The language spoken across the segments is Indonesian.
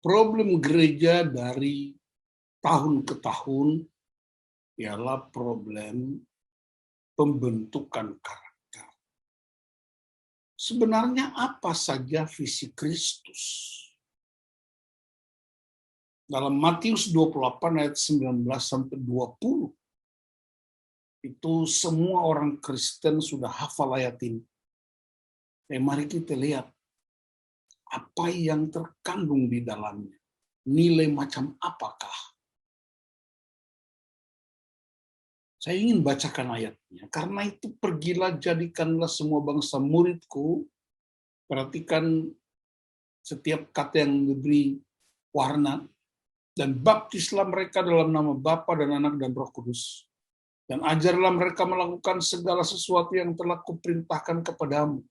Problem gereja dari tahun ke tahun ialah problem pembentukan karakter. Sebenarnya apa saja visi Kristus? Dalam Matius 28 ayat 19 sampai 20, itu semua orang Kristen sudah hafal ayat ini. Mari kita lihat apa yang terkandung di dalamnya. Nilai macam apakah? Saya ingin bacakan ayatnya. Karena itu pergilah jadikanlah semua bangsa muridku. Perhatikan setiap kata yang diberi warna. Dan baptislah mereka dalam nama Bapa dan Anak dan Roh Kudus. Dan ajarlah mereka melakukan segala sesuatu yang telah kuperintahkan kepadamu.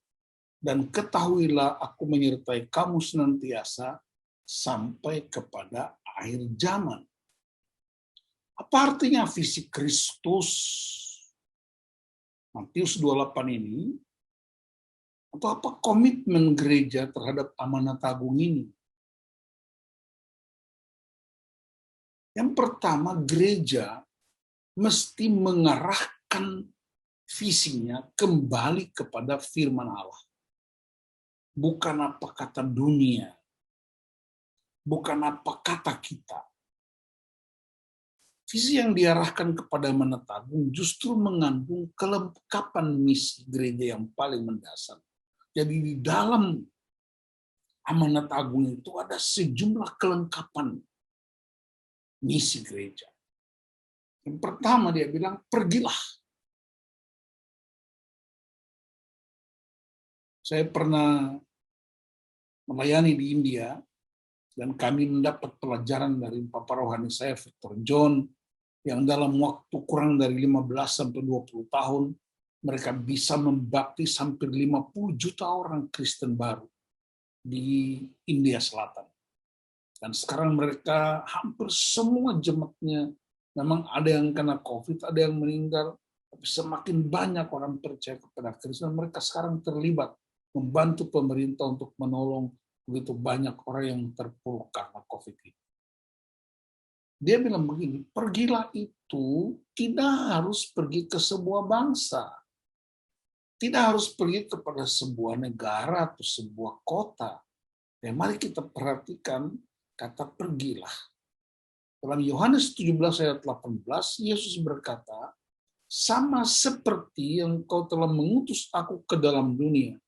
Dan ketahuilah aku menyertai kamu senantiasa sampai kepada akhir zaman. Apa artinya visi Kristus? Matius 28 ini, atau apa komitmen gereja terhadap amanat agung ini? Yang pertama, gereja mesti mengarahkan visinya kembali kepada firman Allah. Bukan apa kata dunia, bukan apa kata kita. Visi yang diarahkan kepada amanat agung justru mengandung kelengkapan misi gereja yang paling mendasar. Jadi di dalam amanat agung itu ada sejumlah kelengkapan misi gereja. Yang pertama dia bilang, pergilah. Saya pernah melayani di India, dan kami mendapat pelajaran dari Papa Rohani saya, Victor John, yang dalam waktu kurang dari 15-20 tahun, mereka bisa membaptis hampir 50 juta orang Kristen baru di India Selatan. Dan sekarang mereka hampir semua jemaatnya, memang ada yang kena COVID, ada yang meninggal, tapi semakin banyak orang percaya kepada Kristus. Mereka sekarang terlibat membantu pemerintah untuk menolong begitu banyak orang yang terpuruk karena COVID ini. Dia bilang begini, pergilah itu tidak harus pergi ke sebuah bangsa. Tidak harus pergi kepada sebuah negara atau sebuah kota. Dan mari kita perhatikan kata pergilah. Dalam Yohanes 17 ayat 18, Yesus berkata, sama seperti yang kau telah mengutus aku ke dalam dunia,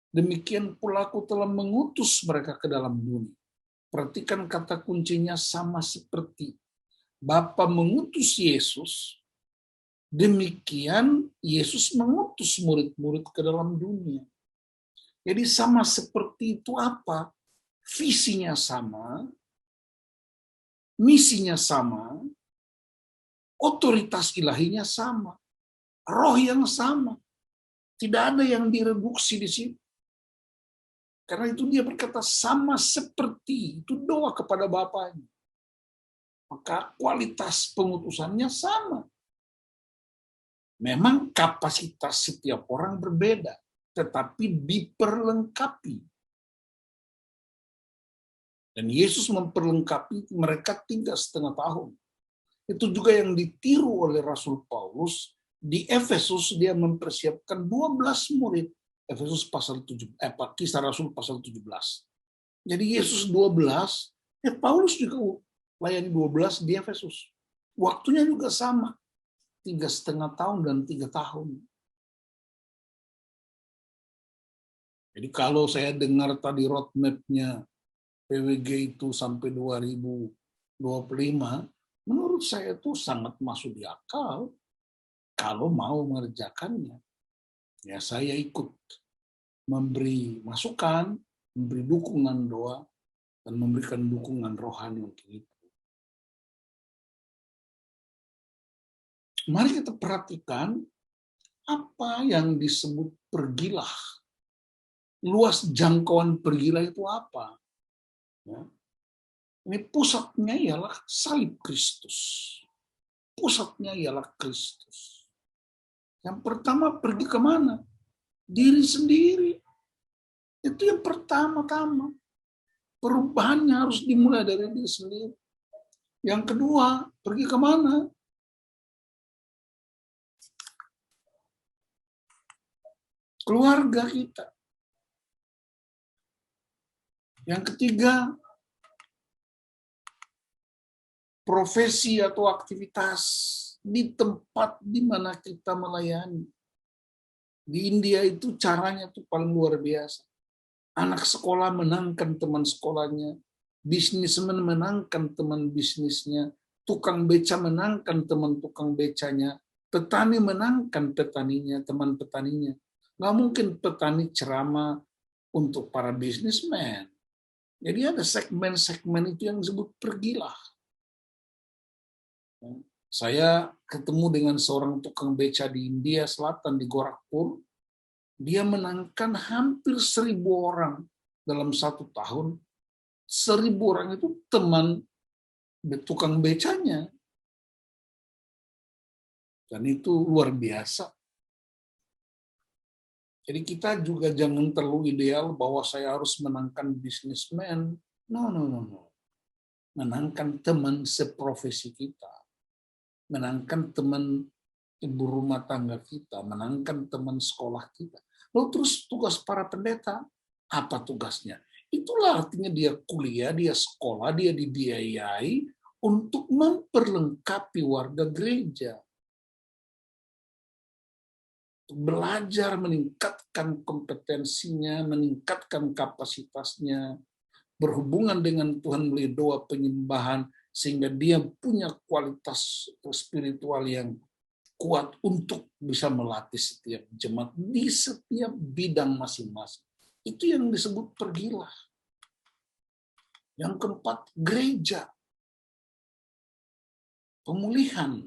demikian pula aku telah mengutus mereka ke dalam dunia. Perhatikan kata kuncinya sama seperti. Bapa mengutus Yesus, demikian Yesus mengutus murid-murid ke dalam dunia. Jadi sama seperti itu apa? Visinya sama, misinya sama, otoritas ilahinya sama, roh yang sama. Tidak ada yang direduksi di situ. Karena itu dia berkata sama seperti, itu doa kepada Bapaknya. Maka kualitas pengutusannya sama. Memang kapasitas setiap orang berbeda, tetapi diperlengkapi. Dan Yesus memperlengkapi mereka 3,5 tahun. Itu juga yang ditiru oleh Rasul Paulus. Di Efesus dia mempersiapkan 12 murid. Efesus pasal 7, Kisah Rasul pasal 17. Jadi Yesus 12, Paulus juga layani 12 di Efesus. Waktunya juga sama. 3,5 tahun dan 3 tahun. Jadi kalau saya dengar tadi roadmap-nya PWG itu sampai 2025, menurut saya itu sangat masuk di akal kalau mau mengerjakannya. Ya saya ikut memberi masukan, memberi dukungan doa, dan memberikan dukungan rohani untuk itu. Mari kita perhatikan apa yang disebut pergilah. Luas jangkauan pergilah itu apa? Ya. Ini pusatnya ialah salib Kristus. Pusatnya ialah Kristus. Yang pertama pergi kemana? Diri sendiri. Itu yang pertama-tama. Perubahannya harus dimulai dari diri sendiri. Yang kedua, pergi kemana? Keluarga kita. Yang ketiga, profesi atau aktivitas di tempat di mana kita melayani. Di India itu caranya tuh paling luar biasa. Anak sekolah menangkan teman sekolahnya, bisnismen menangkan teman bisnisnya, tukang beca menangkan teman tukang becanya, petani menangkan petaninya, teman petaninya. Nggak mungkin petani ceramah untuk para bisnismen. Jadi ada segmen-segmen itu yang disebut pergilah. Saya ketemu dengan seorang tukang beca di India Selatan, di Gorakhpur. Dia menangkan hampir 1.000 orang dalam 1 tahun. 1.000 orang itu teman tukang becanya. Dan itu luar biasa. Jadi kita juga jangan terlalu ideal bahwa saya harus menangkan bisnismen. No. Menangkan teman seprofesi kita. Menangkan teman ibu rumah tangga kita. Menangkan teman sekolah kita. Lalu terus tugas para pendeta, apa tugasnya? Itulah artinya dia kuliah, dia sekolah, dia dibiayai untuk memperlengkapi warga gereja. Belajar meningkatkan kompetensinya, meningkatkan kapasitasnya, berhubungan dengan Tuhan melalui doa penyembahan, sehingga dia punya kualitas spiritual yang kuat untuk bisa melatih setiap jemaat di setiap bidang masing-masing. Itu yang disebut pergilah. Yang keempat, gereja. Pemulihan.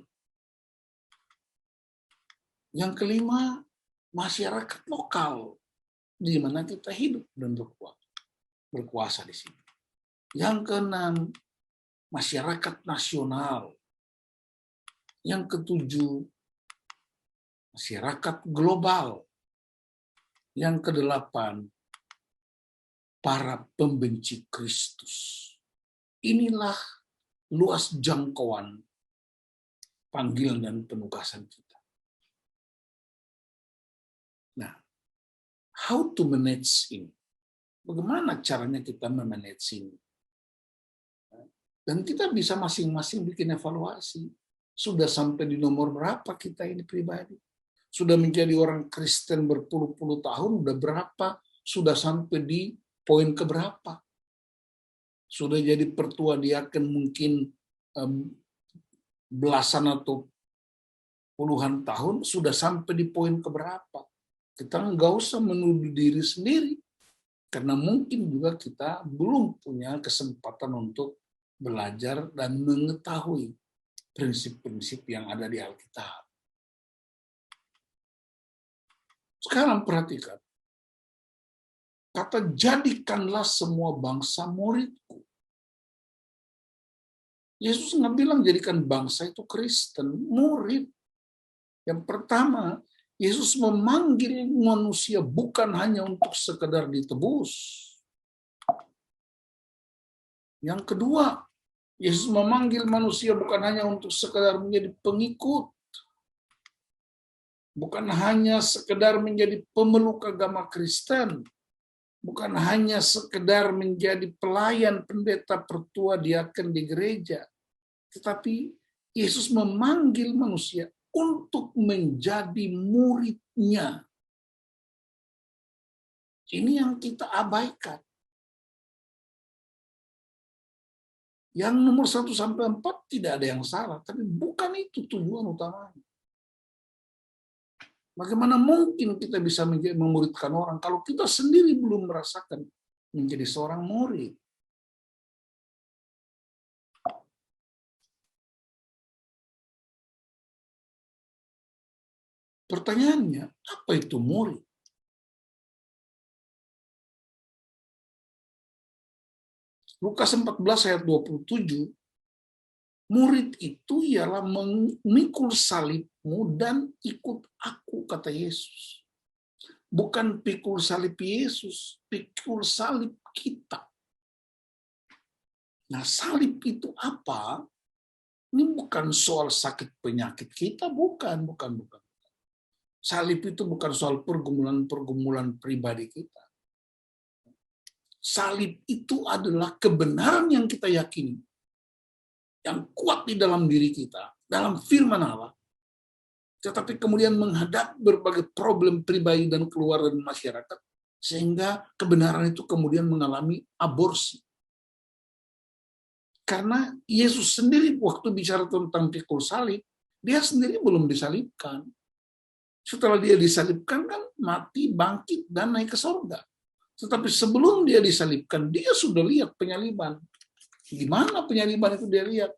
Yang kelima, masyarakat lokal di mana kita hidup dan berkuasa di sini. Yang keenam, masyarakat nasional. Yang ketujuh, masyarakat global. Yang kedelapan, para pembenci Kristus. Inilah luas jangkauan panggilan dan penugasan kita. Nah, how to manage ini? Bagaimana caranya kita memanage ini? Dan kita bisa masing-masing bikin evaluasi. Sudah sampai di nomor berapa kita ini pribadi? Sudah menjadi orang Kristen berpuluh-puluh tahun, udah berapa? Sudah sampai di poin keberapa? Sudah jadi pertua diaken mungkin belasan atau puluhan tahun, sudah sampai di poin keberapa? Kita nggak usah menuduh diri sendiri, karena mungkin juga kita belum punya kesempatan untuk belajar dan mengetahui prinsip-prinsip yang ada di Alkitab. Sekarang perhatikan, kata jadikanlah semua bangsa muridku. Yesus nggak bilang jadikan bangsa itu Kristen, murid. Yang pertama, Yesus memanggil manusia bukan hanya untuk sekedar ditebus. Yang kedua, Yesus memanggil manusia bukan hanya untuk sekedar menjadi pengikut. Bukan hanya sekedar menjadi pemeluk agama Kristen. Bukan hanya sekedar menjadi pelayan pendeta pertua diaken di gereja. Tetapi Yesus memanggil manusia untuk menjadi muridnya. Ini yang kita abaikan. Yang nomor 1-4 tidak ada yang salah, tapi bukan itu tujuan utamanya. Bagaimana mungkin kita bisa memuridkan orang kalau kita sendiri belum merasakan menjadi seorang murid? Pertanyaannya, apa itu murid? Lukas 14 ayat 27, murid itu ialah memikul salibmu dan ikut aku, kata Yesus. Bukan pikul salib Yesus, pikul salib kita. Nah, salib itu apa? Ini bukan soal sakit penyakit kita, bukan. Salib itu bukan soal pergumulan pribadi kita. Salib itu adalah kebenaran yang kita yakini, yang kuat di dalam diri kita, dalam firman Allah, tetapi kemudian menghadap berbagai problem pribadi dan keluarga dan masyarakat, sehingga kebenaran itu kemudian mengalami aborsi. Karena Yesus sendiri waktu bicara tentang pikul salib, dia sendiri belum disalibkan. Setelah dia disalibkan kan mati, bangkit, dan naik ke surga. Tetapi sebelum dia disalibkan, dia sudah lihat penyaliban. Gimana penyaliban itu dia lihat?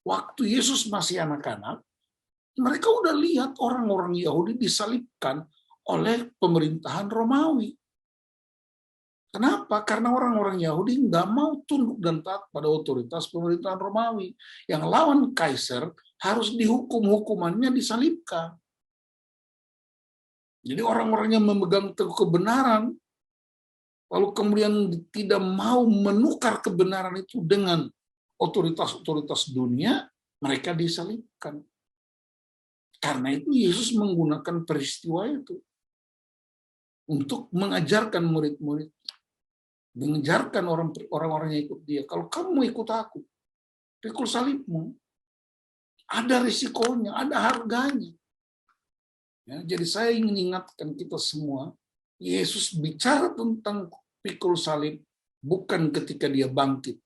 Waktu Yesus masih anak-anak, mereka udah lihat orang-orang Yahudi disalibkan oleh pemerintahan Romawi. Kenapa? Karena orang-orang Yahudi nggak mau tunduk dan taat pada otoritas pemerintahan Romawi. Yang lawan Kaisar harus dihukum, hukumannya disalibkan. Jadi orang-orang yang memegang teguh kebenaran, lalu kemudian tidak mau menukar kebenaran itu dengan otoritas-otoritas dunia, mereka disalibkan. Karena itu Yesus menggunakan peristiwa itu untuk mengajarkan murid-murid, mengajarkan orang-orang yang ikut dia. Kalau kamu ikut aku, pikul salibmu, ada risikonya, ada harganya. Ya, jadi saya ingin ingatkan kita semua, Yesus bicara tentang pikul salib bukan ketika dia bangkit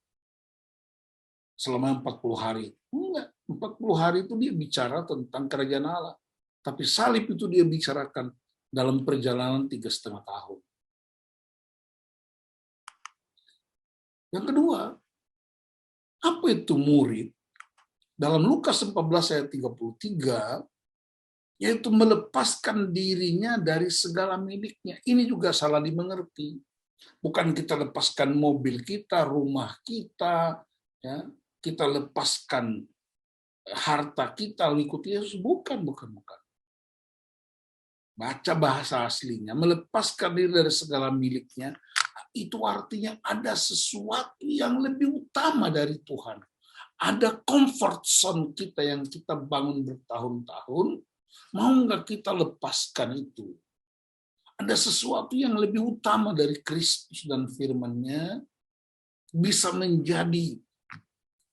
selama 40 hari. Enggak, 40 hari itu dia bicara tentang kerajaan Allah. Tapi salib itu dia bicarakan dalam perjalanan 3,5 tahun. Yang kedua, apa itu murid? Dalam Lukas 14 ayat 33, yaitu melepaskan dirinya dari segala miliknya. Ini juga salah dimengerti. Bukan kita lepaskan mobil kita, rumah kita, ya, kita lepaskan harta kita, ikut Yesus. Bukan. Baca bahasa aslinya, melepaskan diri dari segala miliknya, itu artinya ada sesuatu yang lebih utama dari Tuhan. Ada comfort zone kita yang kita bangun bertahun-tahun, mau nggak kita lepaskan itu? Ada sesuatu yang lebih utama dari Kristus dan firman-Nya, bisa menjadi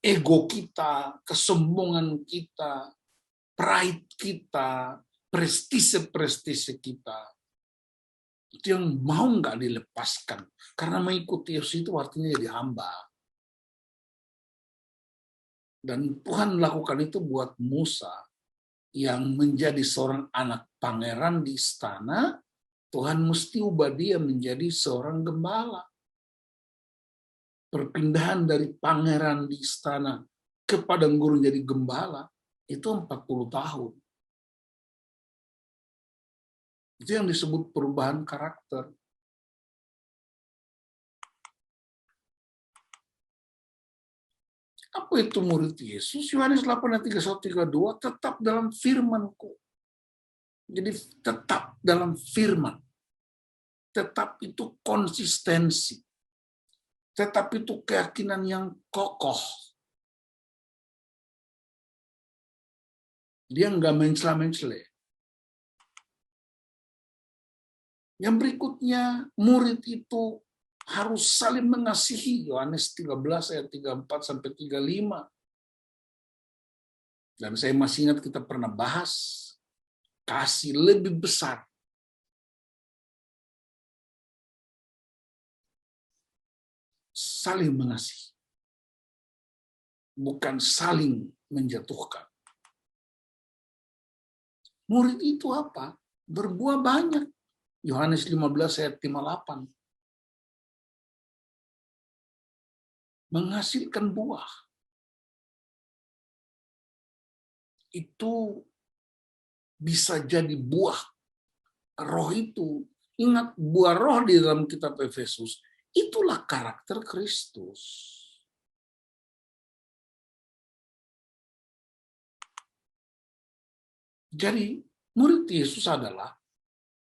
ego kita, kesombongan kita, pride kita, prestise kita. Itu yang mau nggak dilepaskan. Karena mengikuti Yesus itu artinya jadi hamba. Dan Tuhan lakukan itu buat Musa, yang menjadi seorang anak pangeran di istana, Tuhan mesti ubah dia menjadi seorang gembala. Perpindahan dari pangeran di istana ke padang gurun jadi gembala, itu 40 tahun. Itu yang disebut perubahan karakter. Apa itu murid Yesus? Yohanes 8 ayat 31-32, tetap dalam firman-Ku. Jadi tetap dalam firman. Tetap itu konsistensi. Tetap itu keyakinan yang kokoh. Dia nggak mencela-mencela. Yang berikutnya, murid itu harus saling mengasihi. Yohanes 13 ayat 34-35. Dan saya masih ingat kita pernah bahas kasih lebih besar. Saling mengasihi. Bukan saling menjatuhkan. Murid itu apa? Berbuah banyak. Yohanes 15 ayat 58. Menghasilkan buah. Itu bisa jadi buah roh itu. Ingat, buah roh di dalam kitab Efesus, itulah karakter Kristus. Jadi, murid Yesus adalah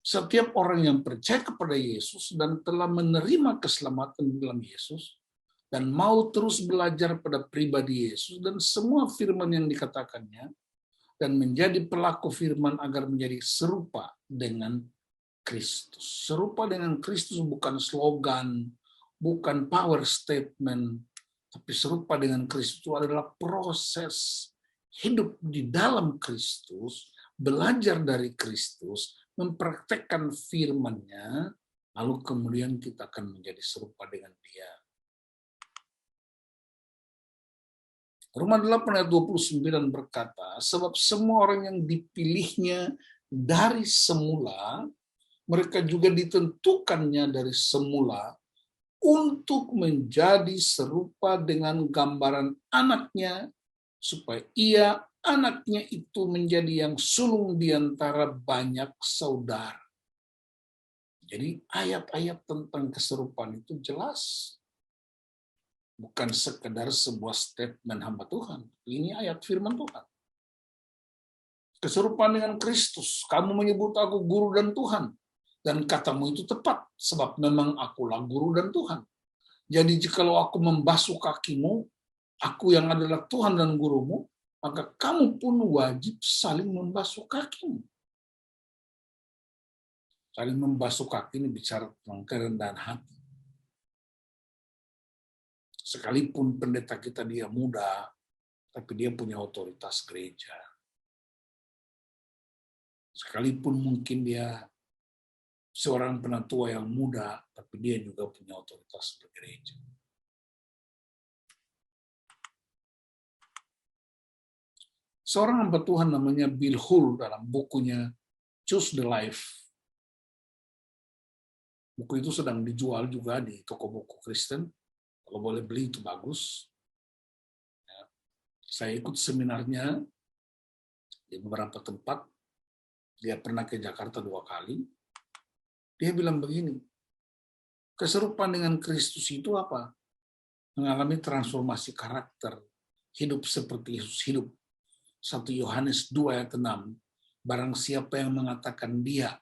setiap orang yang percaya kepada Yesus dan telah menerima keselamatan dalam Yesus, dan mau terus belajar pada pribadi Yesus dan semua firman yang dikatakannya, dan menjadi pelaku firman agar menjadi serupa dengan Kristus. Serupa dengan Kristus bukan slogan, bukan power statement, tapi serupa dengan Kristus itu adalah proses hidup di dalam Kristus, belajar dari Kristus, mempraktekkan firman-Nya, lalu kemudian kita akan menjadi serupa dengan Dia. Roma 8 ayat 29 berkata, sebab semua orang yang dipilihnya dari semula, mereka juga ditentukannya dari semula untuk menjadi serupa dengan gambaran anaknya, supaya ia, anaknya itu menjadi yang sulung di antara banyak saudara. Jadi ayat-ayat tentang keserupaan itu jelas. Bukan sekedar sebuah statement hamba Tuhan. Ini ayat firman Tuhan. Keserupaan dengan Kristus. Kamu menyebut aku guru dan Tuhan. Dan katamu itu tepat. Sebab memang akulah guru dan Tuhan. Jadi jikalau aku membasuh kakimu, aku yang adalah Tuhan dan gurumu, maka kamu pun wajib saling membasuh kakimu. Saling membasuh kaki ini bicara tentang kerendahan hati. Sekalipun pendeta kita dia muda, tapi dia punya otoritas gereja. Sekalipun mungkin dia seorang penatua yang muda, tapi dia juga punya otoritas bergereja. Seorang hamba Tuhan namanya Bill Hull dalam bukunya Choose the Life. Buku itu sedang dijual juga di toko buku Kristen. Kalau boleh beli itu bagus. Saya ikut seminarnya di beberapa tempat. Dia pernah ke Jakarta 2 kali. Dia bilang begini, keserupaan dengan Kristus itu apa? Mengalami transformasi karakter, hidup seperti Yesus hidup. 1 Yohanes 2 ayat 6, barang siapa yang mengatakan dia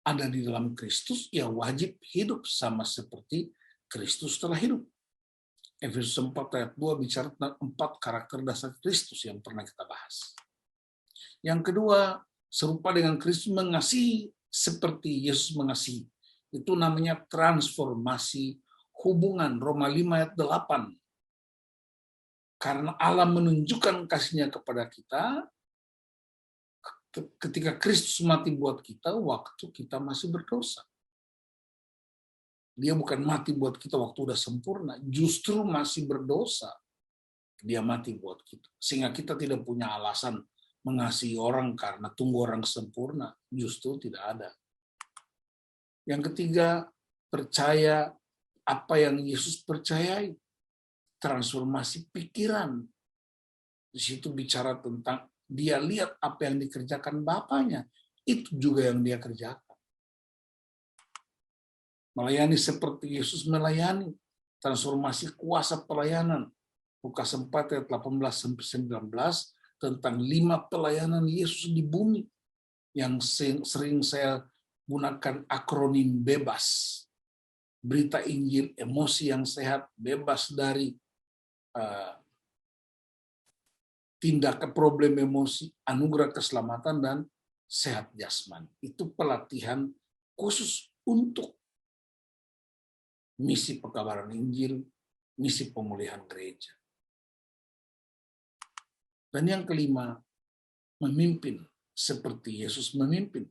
ada di dalam Kristus, ia wajib hidup sama seperti Kristus telah hidup. Efesus 4 ayat 2 bicara tentang 4 karakter dasar Kristus yang pernah kita bahas. Yang kedua, serupa dengan Kristus, mengasihi seperti Yesus mengasihi. Itu namanya transformasi hubungan. Roma 5 ayat 8. Karena Allah menunjukkan kasih-Nya kepada kita ketika Kristus mati buat kita waktu kita masih berdosa. Dia bukan mati buat kita waktu udah sempurna, justru masih berdosa. Dia mati buat kita. Sehingga kita tidak punya alasan mengasihi orang karena tunggu orang sempurna. Justru tidak ada. Yang ketiga, percaya apa yang Yesus percayai. Transformasi pikiran. Di situ bicara tentang dia lihat apa yang dikerjakan Bapaknya. Itu juga yang dia kerjakan. Melayani seperti Yesus melayani. Transformasi kuasa pelayanan. Lukas 4 ayat 18-19 tentang 5 pelayanan Yesus di bumi. Yang sering saya gunakan akronim bebas. Berita Injil, emosi yang sehat, bebas dari tindakan problem emosi, anugerah keselamatan, dan sehat jasmani. Itu pelatihan khusus untuk misi pekabaran Injil, misi pemulihan gereja. Dan yang kelima, memimpin seperti Yesus memimpin.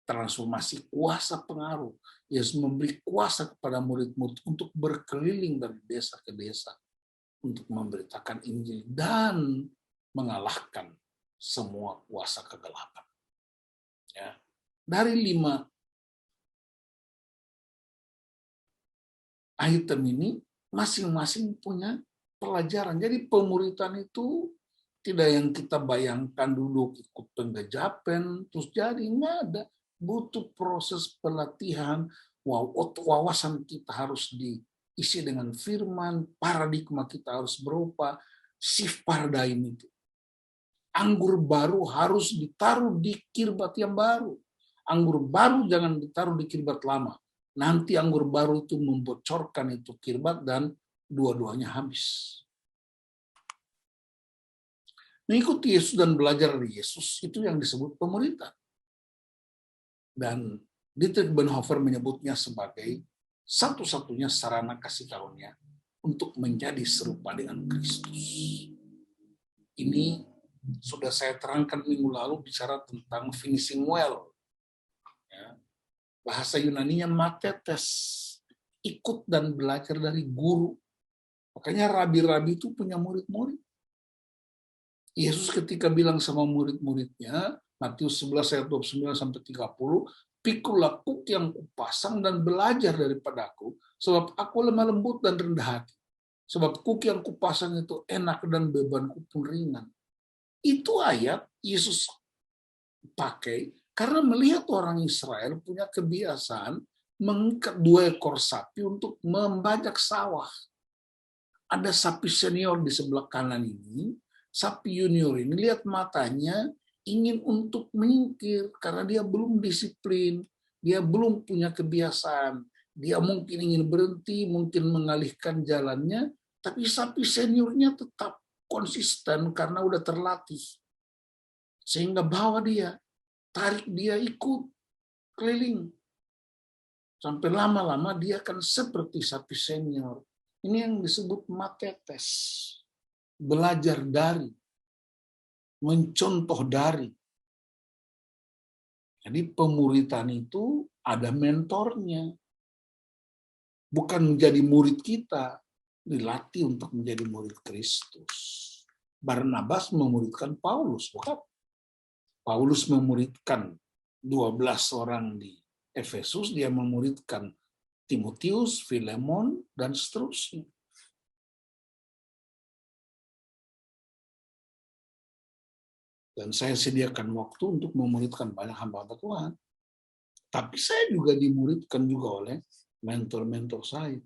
Transformasi kuasa pengaruh. Yesus memberi kuasa kepada murid-murid untuk berkeliling dari desa ke desa untuk memberitakan Injil dan mengalahkan semua kuasa kegelapan. Ya. Dari 5 item ini masing-masing punya pelajaran. Jadi pemuritan itu tidak yang kita bayangkan dulu ikut penggejapen terus jadi, nggak ada. Butuh proses pelatihan, wawasan kita harus diisi dengan firman, paradigma kita harus berubah, shift paradigm itu. Anggur baru harus ditaruh di kirbat yang baru. Anggur baru jangan ditaruh di kirbat lama. Nanti anggur baru itu membocorkan itu kirbat dan dua-duanya habis. Mengikuti Yesus dan belajar dari Yesus itu yang disebut pemuritan. Dan Dietrich Bonhoeffer menyebutnya sebagai satu-satunya sarana kasih karunia untuk menjadi serupa dengan Kristus. Ini sudah saya terangkan minggu lalu bicara tentang finishing well. Ya. Bahasa Yunaninya matetes, ikut dan belajar dari guru. Makanya rabi-rabi itu punya murid-murid. Yesus ketika bilang sama murid-muridnya, Matius 11 ayat 29 sampai 30, pikulah kuk yang kupasang dan belajar daripadaku, sebab aku lemah lembut dan rendah hati. Sebab kuk yang kupasang itu enak dan bebanku pun ringan. Itu ayat Yesus pakai karena melihat orang Israel punya kebiasaan mengikat 2 ekor sapi untuk membajak sawah. Ada sapi senior di sebelah kanan ini, sapi junior ini lihat matanya ingin untuk menyingkir karena dia belum disiplin, dia belum punya kebiasaan, dia mungkin ingin berhenti, mungkin mengalihkan jalannya, tapi sapi seniornya tetap konsisten karena udah terlatih. Sehingga bawa dia, tarik dia ikut keliling. Sampai lama-lama dia akan seperti sapi senior. Ini yang disebut matetes. Belajar dari, mencontoh dari. Jadi pemuritan itu ada mentornya. Bukan menjadi murid kita, dilatih untuk menjadi murid Kristus. Barnabas memuridkan Paulus, bukan? Paulus memuridkan 12 orang di Efesus, dia memuridkan Timotius, Filemon, dan seterusnya. Dan saya sediakan waktu untuk memuridkan banyak hamba-hamba Tuhan. Tapi saya juga dimuridkan juga oleh mentor-mentor saya.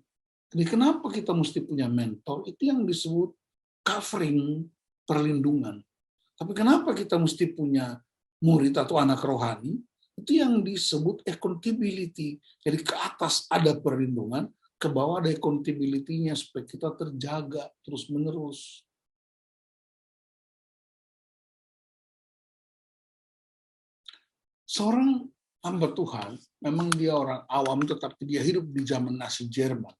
Jadi kenapa kita mesti punya mentor? Itu yang disebut covering, perlindungan. Tapi kenapa kita mesti punya murid atau anak rohani? Itu yang disebut accountability. Jadi ke atas ada perlindungan, ke bawah ada accountability-nya supaya kita terjaga terus-menerus. Seorang hamba Tuhan, memang dia orang awam, tetapi dia hidup di zaman Nazi Jerman.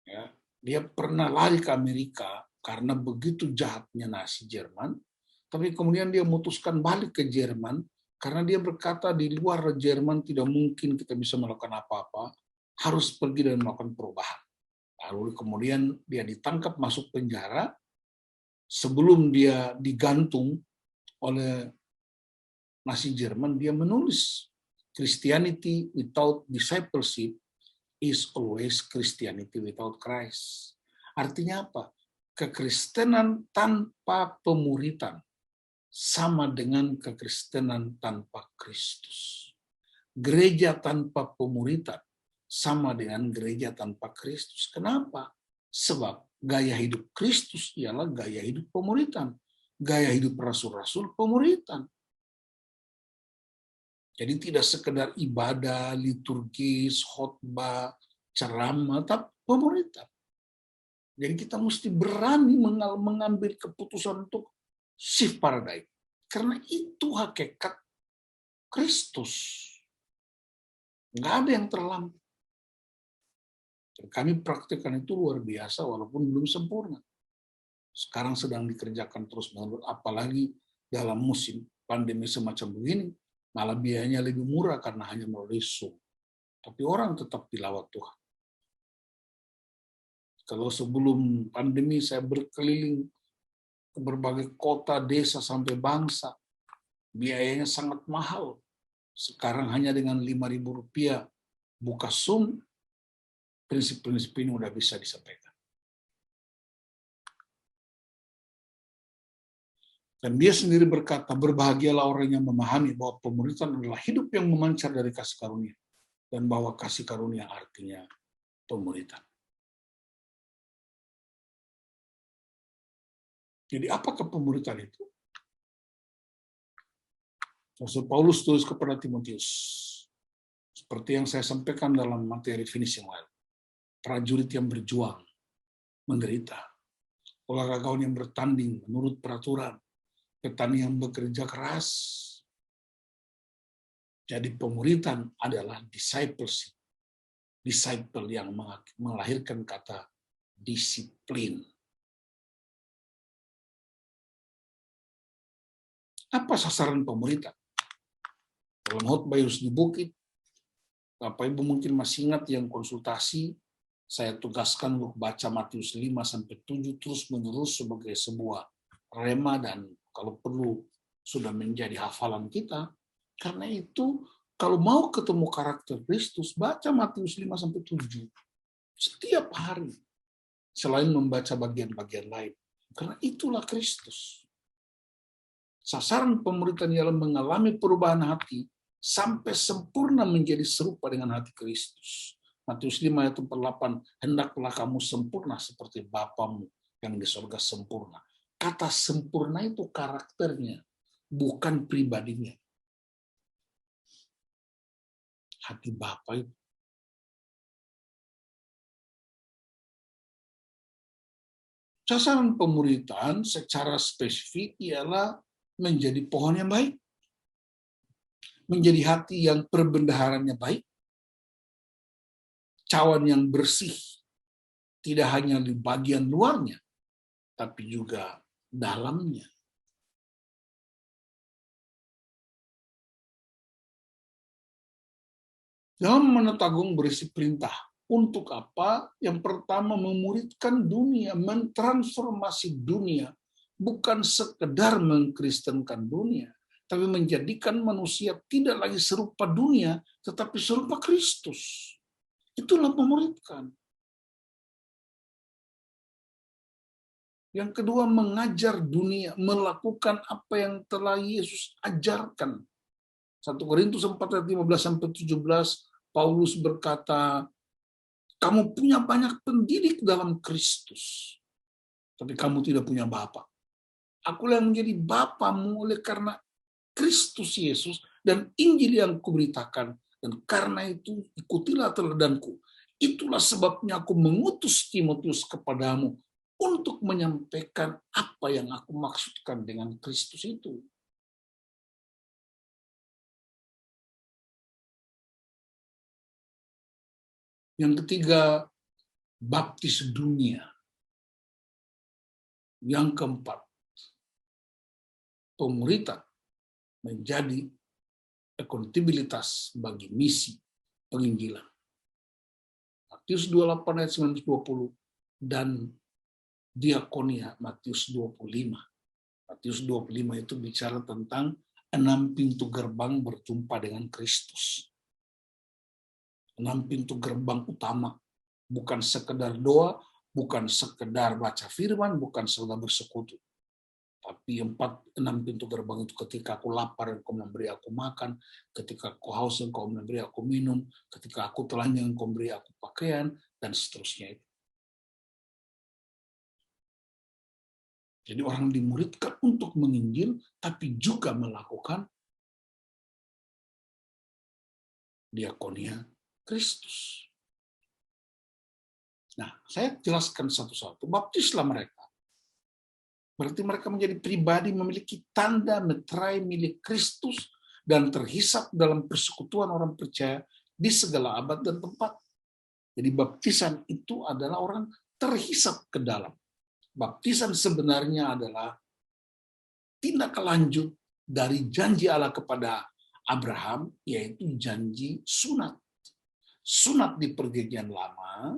Ya, dia pernah lari ke Amerika karena begitu jahatnya Nazi Jerman, tapi kemudian dia memutuskan balik ke Jerman karena dia berkata di luar Jerman tidak mungkin kita bisa melakukan apa-apa, harus pergi dan melakukan perubahan. Lalu kemudian dia ditangkap masuk penjara, sebelum dia digantung oleh Nazi Jerman, dia menulis Christianity without discipleship is always Christianity without Christ. Artinya apa? Kekristenan tanpa pemuritan sama dengan kekristenan tanpa Kristus. Gereja tanpa pemuritan sama dengan gereja tanpa Kristus. Kenapa? Sebab gaya hidup Kristus ialah gaya hidup pemuritan. Gaya hidup rasul-rasul pemuritan. Jadi tidak sekedar ibadah, liturgis, khotbah, ceramah, tapi pemuritan. Jadi kita mesti berani mengambil keputusan untuk shift paradigm. Karena itu hakikat Kristus. Nggak ada yang terlambat. Dan kami praktikkan itu luar biasa walaupun belum sempurna. Sekarang sedang dikerjakan terus-menerus, apalagi dalam musim pandemi semacam begini. Malah biayanya lebih murah karena hanya melalui Zoom. Tapi orang tetap tilawat Tuhan. Kalau sebelum pandemi saya berkeliling ke berbagai kota, desa, sampai bangsa, biayanya sangat mahal. Sekarang hanya dengan Rp5.000 buka Zoom, prinsip-prinsip ini udah bisa disampaikan. Dan dia sendiri berkata, berbahagialah orang yang memahami bahwa pemuritan adalah hidup yang memancar dari kasih karunia. Dan bahwa kasih karunia artinya pemuritan. Jadi apakah pemuritan itu? Rasul Paulus tulis kepada Timotius. Seperti yang saya sampaikan dalam materi finishing line. Prajurit yang berjuang menderita. Olahragawan yang bertanding menurut peraturan. Petani yang bekerja keras. Jadi pemuritan adalah discipleship. Disciple yang melahirkan kata disiplin. Apa sasaran pemuritan? Dalam khotbah Yesus di bukit, Bapak Ibu mungkin masih ingat yang konsultasi, saya tugaskan untuk baca Matius 5-7 terus menerus sebagai sebuah rema dan kalau perlu sudah menjadi hafalan kita. Karena itu kalau mau ketemu karakter Kristus, baca Matius 5-7 setiap hari selain membaca bagian-bagian lain. Karena itulah Kristus. Sasaran pemuritan ialah mengalami perubahan hati sampai sempurna menjadi serupa dengan hati Kristus. Matius 5 ayat 48, hendaklah kamu sempurna seperti Bapamu yang di surga sempurna. Kata sempurna itu karakternya, bukan pribadinya. Hati Bapa itu. Sasaran pemuritan secara spesifik ialah menjadi pohon yang baik, menjadi hati yang perbendaharannya baik, cawan yang bersih, tidak hanya di bagian luarnya, tapi juga dalamnya. Dalam Manat Agung berisi perintah. Untuk apa? Yang pertama, memuridkan dunia, mentransformasi dunia. Bukan sekedar mengkristenkan dunia, tapi menjadikan manusia tidak lagi serupa dunia, tetapi serupa Kristus. Itulah memuridkan. Yang kedua, mengajar dunia, melakukan apa yang telah Yesus ajarkan. 1 Korintus 4 ayat 15-17, Paulus berkata, kamu punya banyak pendidik dalam Kristus, tapi kamu tidak punya Bapa. Akulah yang menjadi Bapamu oleh karena Kristus Yesus dan Injil yang kuberitakan. Dan karena itu ikutilah teladanku. Itulah sebabnya aku mengutus Timotius kepadamu untuk menyampaikan apa yang aku maksudkan dengan Kristus itu. Yang ketiga, baptis dunia. Yang keempat, pemuritan menjadi akuntabilitas bagi misi penginjilan. Matius 28 ayat 19-20 dan diakonia Matius 25. Matius 25 itu bicara tentang 6 pintu gerbang berjumpa dengan Kristus. 6 pintu gerbang utama, bukan sekedar doa, bukan sekedar baca firman, bukan sekedar bersekutu. Tapi 6 pintu gerbang itu ketika aku lapar, engkau memberi aku makan, ketika aku haus, engkau memberi aku minum, ketika aku telanjang, engkau memberi aku pakaian, dan seterusnya itu. Jadi orang dimuridkan untuk menginjil, tapi juga melakukan diakonia Kristus. Nah, saya jelaskan satu-satu. Baptislah mereka. Berarti mereka menjadi pribadi memiliki tanda meterai milik Kristus dan terhisap dalam persekutuan orang percaya di segala abad dan tempat. Jadi baptisan itu adalah orang terhisap ke dalam. Baptisan sebenarnya adalah tindak lanjut dari janji Allah kepada Abraham, yaitu janji sunat. Sunat di Perjanjian Lama,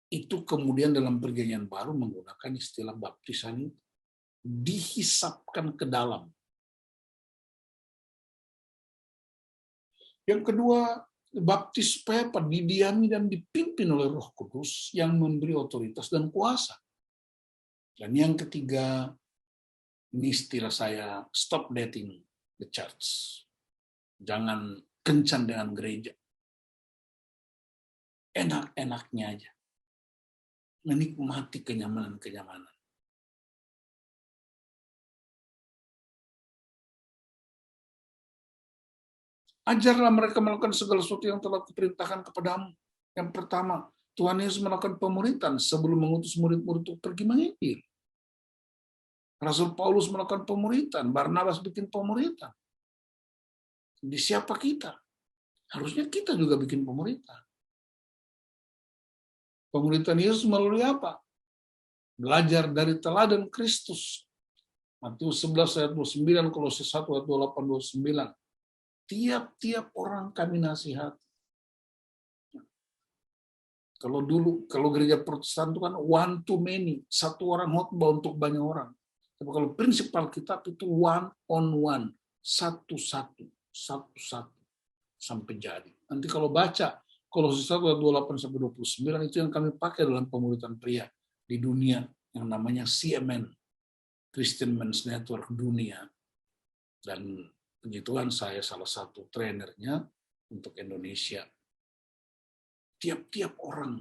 itu kemudian dalam Perjanjian Baru menggunakan istilah baptisan itu. Dihisapkan ke dalam. Yang kedua, baptis supaya didiami dan dipimpin oleh Roh Kudus yang memberi otoritas dan kuasa. Dan yang ketiga, ini istilah saya, stop dating the church. Jangan kencan dengan gereja. Enak-enaknya aja. Menikmati kenyamanan-kenyamanan. Ajarlah mereka melakukan segala sesuatu yang telah kuperintahkan kepadamu. Yang pertama, Tuhan Yesus melakukan pemuritan sebelum mengutus murid-murid untuk pergi menginjil. Rasul Paulus melakukan pemuritan, Barnabas bikin pemuritan. Di siapa kita? Harusnya kita juga bikin pemuritan. Pemuritan Yesus melalui apa? Belajar dari teladan Kristus. Matius 11 ayat 29, Kolose 1 ayat 28, 29. Tiap-tiap orang kami nasihati. Kalau gereja Protestan itu kan one to many, satu orang khotbah untuk banyak orang. Tapi kalau prinsip Alkitab itu one on one, satu-satu sampai jadi. Nanti kalau baca Kolose 1 ayat 28 sampai 29 itu yang kami pakai dalam pemuritan pria di dunia yang namanya CMN, Christian Men's Network dunia. Dan puji Tuhan saya salah satu trainernya untuk Indonesia. Tiap-tiap orang.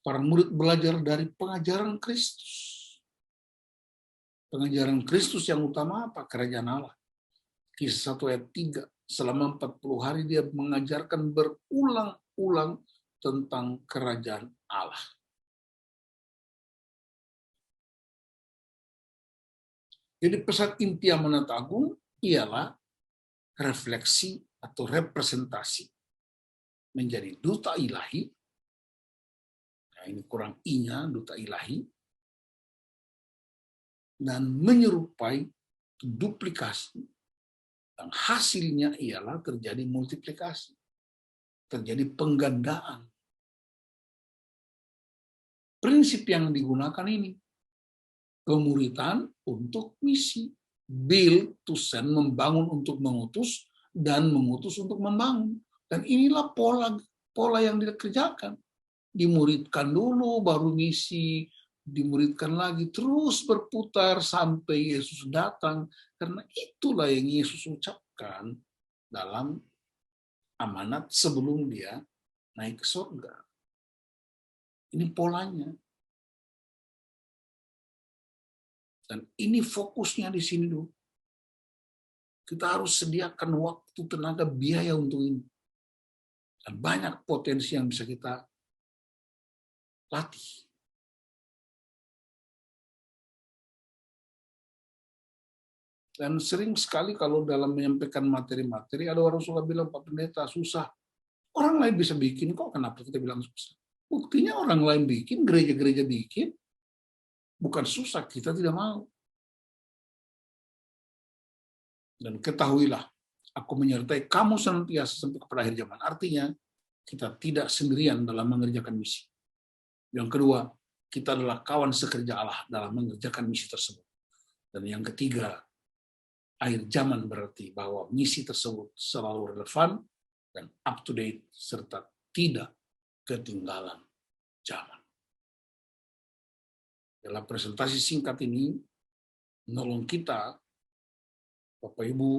Para murid belajar dari pengajaran Kristus. Pengajaran Kristus yang utama apa? Kerajaan Allah. Kisah 1 ayat 3. Selama 40 hari dia mengajarkan berulang-ulang tentang kerajaan Allah. Jadi pesan inti Amanat Agung ialah refleksi atau representasi menjadi duta ilahi. Nah, ini kurang i-nya, duta ilahi. Dan menyerupai duplikasi. Dan hasilnya ialah terjadi multiplikasi. Terjadi penggandaan. Prinsip yang digunakan ini. Pemuritan untuk misi. Build to send, membangun untuk mengutus, dan mengutus untuk membangun. Dan inilah pola yang dikerjakan. Dimuridkan dulu, baru misi, dimuridkan lagi, terus berputar sampai Yesus datang. Karena itulah yang Yesus ucapkan dalam amanat sebelum dia naik ke surga. Ini polanya. Dan ini fokusnya di sini dulu. Kita harus sediakan waktu, tenaga, biaya untuk ini. Dan banyak potensi yang bisa kita latih. Dan sering sekali kalau dalam menyampaikan materi-materi, ada orang suka bilang, Pak Pendeta, susah. Orang lain bisa bikin, kok kenapa kita bilang susah? Buktinya orang lain bikin, gereja-gereja bikin, bukan susah, kita tidak mau. Dan ketahuilah, aku menyertai kamu senantiasa sampai kepada akhir zaman. Artinya, kita tidak sendirian dalam mengerjakan misi. Yang kedua, kita adalah kawan sekerja Allah dalam mengerjakan misi tersebut. Dan yang ketiga, akhir zaman berarti bahwa misi tersebut selalu relevan dan up to date serta tidak ketinggalan zaman. Dalam presentasi singkat ini, menolong kita, Bapak Ibu,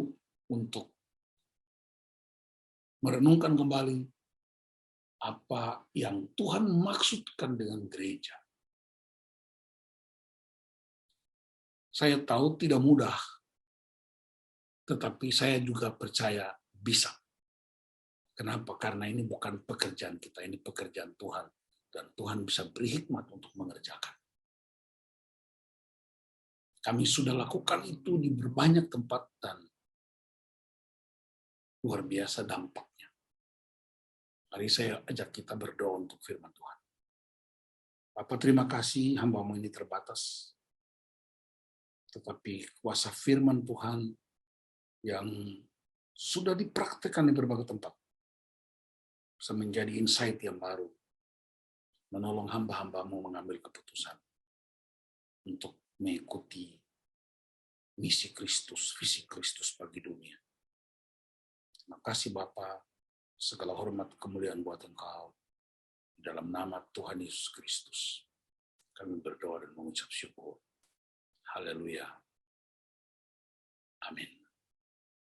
untuk merenungkan kembali apa yang Tuhan maksudkan dengan gereja. Saya tahu tidak mudah, tetapi saya juga percaya bisa. Kenapa? Karena ini bukan pekerjaan kita, ini pekerjaan Tuhan. Dan Tuhan bisa beri hikmat untuk mengerjakan. Kami sudah lakukan itu di berbanyak tempat dan luar biasa dampaknya. Mari saya ajak kita berdoa untuk firman Tuhan. Bapak, terima kasih, hamba-Mu ini terbatas. Tetapi kuasa firman Tuhan yang sudah dipraktikkan di berbagai tempat bisa menjadi insight yang baru. Menolong hamba-hamba-Mu mengambil keputusan untuk mengikuti misi Kristus, visi Kristus bagi dunia. Terima kasih Bapa, segala hormat kemuliaan buat Engkau. Dalam nama Tuhan Yesus Kristus, kami berdoa dan mengucap syukur. Haleluya. Amin.